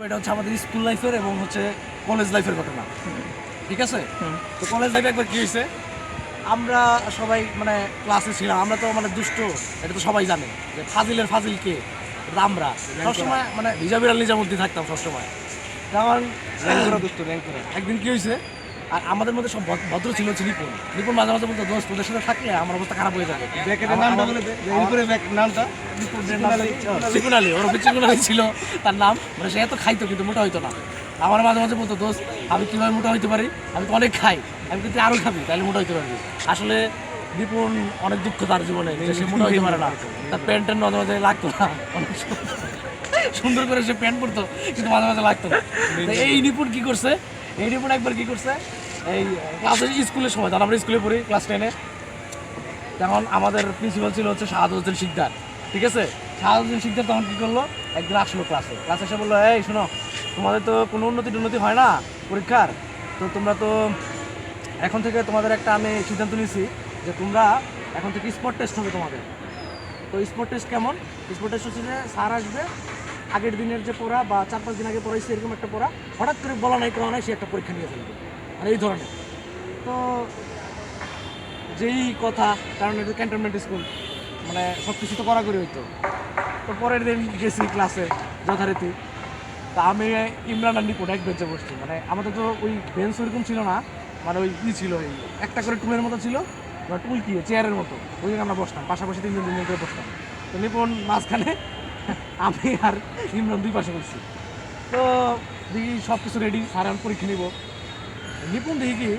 এটা হচ্ছে আমাদের স্কুল লাইফের এবং হচ্ছে কলেজ লাইফের ঘটনা, ঠিক আছে? তো কলেজ লাইফে একবার কি হয়েছে, আমরা সবাই মানে ক্লাসে ছিলাম, আমরা তো মানে দুষ্ট, এটা তো সবাই জানে যে ফাজিলের ফাজিল কে, এটা আমরা সবসময় মানে হিজাবিরাল নিজামুদ্দিন থাকতাম সবসময়। যেমন একদিন কি হয়েছে, আর আমাদের মধ্যে সব ভদ্র ছিল হচ্ছে নিপুণ। নিপুণ মাঝে মাঝে বলতো, দোস্ত তোদের সাথে থাকলে আমার অবস্থা খারাপ হয়ে যাবে। চিকুন আলী, ওর চিকুন আলী ছিল তার নাম, মানে সে এত খাইতো কিন্তু মোটা হইতো না। আমার মাঝে মাঝে বলতো, দোস্ত আমি কীভাবে মোটা হইতে পারি, আমি তো অনেক খাই, আমি কিন্তু আরও খাবি তাহলে মোটা হইতে পারবি। আসলে নিপুণ অনেক দুঃখ তার জীবনে, যে সে মোটা হইতে পারে না, তার প্যান্ট ট্যান্ট মাঝে মাঝে লাগতো না, অনেক সুন্দর করে সে প্যান্ট পরতো কিন্তু মাঝে মাঝে লাগতো না। এই নিপুণ কি করছে, এই নিপুণ একবার কি করছে, এই ক্লাসে স্কুলের সময়, তখন আমরা স্কুলে পড়ি ক্লাস 10-এ, তখন আমাদের প্রিন্সিপাল ছিল হচ্ছে শাহাদ হোসেন শিকদার, ঠিক আছে? শাহাদ হোসেন শিকদার তখন কী করলো, একদিন আসলো ক্লাসে এসে বললো, এই শোনো, তোমাদের তো কোনো উন্নতি হয় না পরীক্ষার, তো তোমরা তো এখন থেকে তোমাদের একটা আমি সিদ্ধান্ত নিয়েছি যে তোমরা এখন থেকে স্পট টেস্ট হবে তোমাদের। তো স্পট টেস্ট কেমন? স্পট টেস্ট হচ্ছে যে স্যার আসবে, আগের দিনের যে পড়া বা 4-5 দিন আগে পড়াইছে এরকম একটা পড়া হঠাৎ করে বলা নাই করা নাই, সে একটা পরীক্ষা নিয়ে ফেলবে, আর এই ধরনের। তো যেই কথা, কারণ এটা ক্যান্টনমেন্ট স্কুল, মানে সব কিছু তো কড়াকড়ি হইতো। তো পরের দিন গেছি ক্লাসে যথারীতি, তা আমি ইমরান আর নিপুণ এক বেঞ্চে বসছি, মানে আমাদের তো ওই বেঞ্চ ওইরকম ছিল না, মানে ওই ই ছিল, ওই একটা করে টুলের মতো ছিল, বা টুল কি চেয়ারের মতো, ওই জায়গায় আমরা বসতাম পাশাপাশি, 3 জন করে বসতাম। তো নিপুণ মাঝখানে, আমি আর ইমরান দুই পাশে বসছি। তো দেখি সব কিছু রেডি, স্যার আমি পরীক্ষা নিব। নিপুণ দেখি কি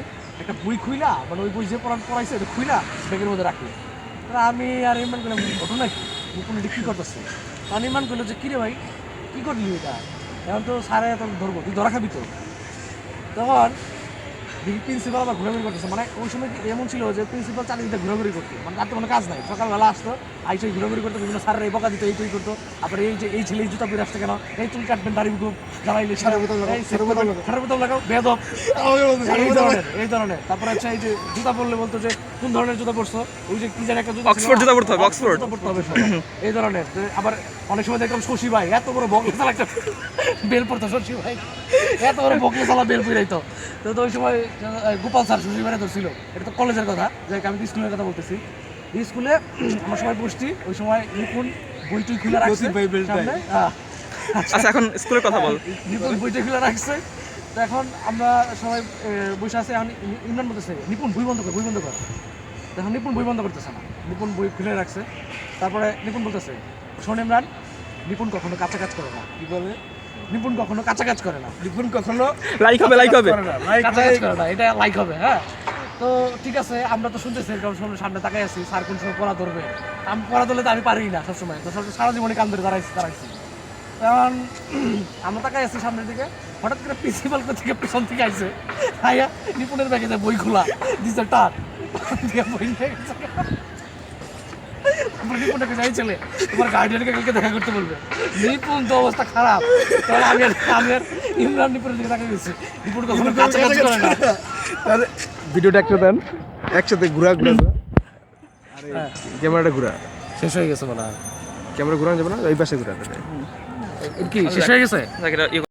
একটা বই খুইলা, মানে ওই বই যে পড়াইছে এটা খুইলা ব্যাগের মধ্যে রাখি। আমি আর ইমরান করলাম, ঘটনা কি, নিপুণ এটা কী করতেছে? তখন ইমরান করলো যে, কিরে ভাই কী করলি এটা, এখন তো স্যারে এত ধরবো, তুই ধরা খাবি তো। তখন দেখি প্রিন্সিপাল আবার ঘোরাঘুরি করতেছে, মানে ওই সময় এমন ছিল যে প্রিন্সিপাল চারিদিকে ঘোরাঘুরি করতো, মানে তার তো কোনো কাজ নাই, সকালবেলা আসতো আইসে ঘোরাঘুরি করতো, বিভিন্ন স্যারের এই বকা দিত, এই তৈরি করতো। আবার এই যে এই ছেলে এই জুতা পরে আসছে কেন, এই চুল কাটবেন দাড়ি খুব জ্বালাইলে সারের বোতল লাগাও বেদব, এই ধরনের। তারপরে আচ্ছা এই যে জুতা পরলে বলতো যে কোন ধরনের জুতা পরছো, ওই যে কি যেন একটা জুতা, অক্সফোর্ড জুতা পরতে হবে, অক্সফোর্ড পরতে হবে এই ধরনের। আবার অনেক সময় দেখলাম শশী ভাই এত বড় বকলে চালা একটা বেল পড়তো, শশী ভাই এত বড় বকলে চালা বেল পড়াইতো। তো ওই সময় গোপাল স্যার শশী ভাই ধরছিল, এটা তো কলেজের কথা, যে আমি তো স্কুলের কথা বলতেছি। স্কুলে আমরা সবাই বসছি, ওই সময় নিপুণ বইটুই খুলে রাখছে সামনে। আচ্ছা এখন স্কুলের কথা বল। নিপুণ বইটুই খুলে রাখছে, তো এখন আমরা সবাই বসে আছে। এখন ইমরান বলতেছে, নিপুণ বই বন্ধ কর। এখন নিপুণ বই বন্ধ করতেছে না, নিপুণ বই খুলে রাখছে। তারপরে নিপুণ বলতেছে, শোন ইমরান, নিপুণ কখনো কাঁচা কাজ করে না। কি বলে? নিপুণ কখনো কাঁচা কাজ করে না, নিপুণ কখনো লাইক হবে কাঁচা কাজ করে না, এটা লাইক হবে। হ্যাঁ, তো ঠিক আছে, আমরা তো শুনতেছি, এরকম সামনে তাকাই আছি, স্যার কোন সময় পড়া ধরবে। আমি পড়া ধরলে তো আমি পারি না সবসময়, তো সারা জীবনে কান ধরে দাঁড়াইছি। তখন আমরা তাকাই আছি সামনের দিকে, হঠাৎ করে প্রিন্সিপাল থেকে পিছন থেকে আইসে, আইয়া নিপুণের ব্যাগে যায় বই খোলা দিচ্ছে, টান দিয়ে বই নিয়ে গেছে। নিপুণকে যাই ছেলে, তোমার গার্ডিয়ানকে কালকে দেখা করতে বলবে। নিপুণ তো অবস্থা খারাপ, তখন আমি আর ইমরান নিপুণের দিকে দেখা গেছি, নিপুণ কখনো কাছাকাছি করে না। তাহলে ভিডিওটা একটা দেন, একসাথে ঘুরা ক্যামেরাটা ঘুরা শেষ হয়ে গেছে বলা, ক্যামেরা ঘুরানো যাবে না, ওই পাশে ঘুরা। কি শেষ হয়ে গেছে?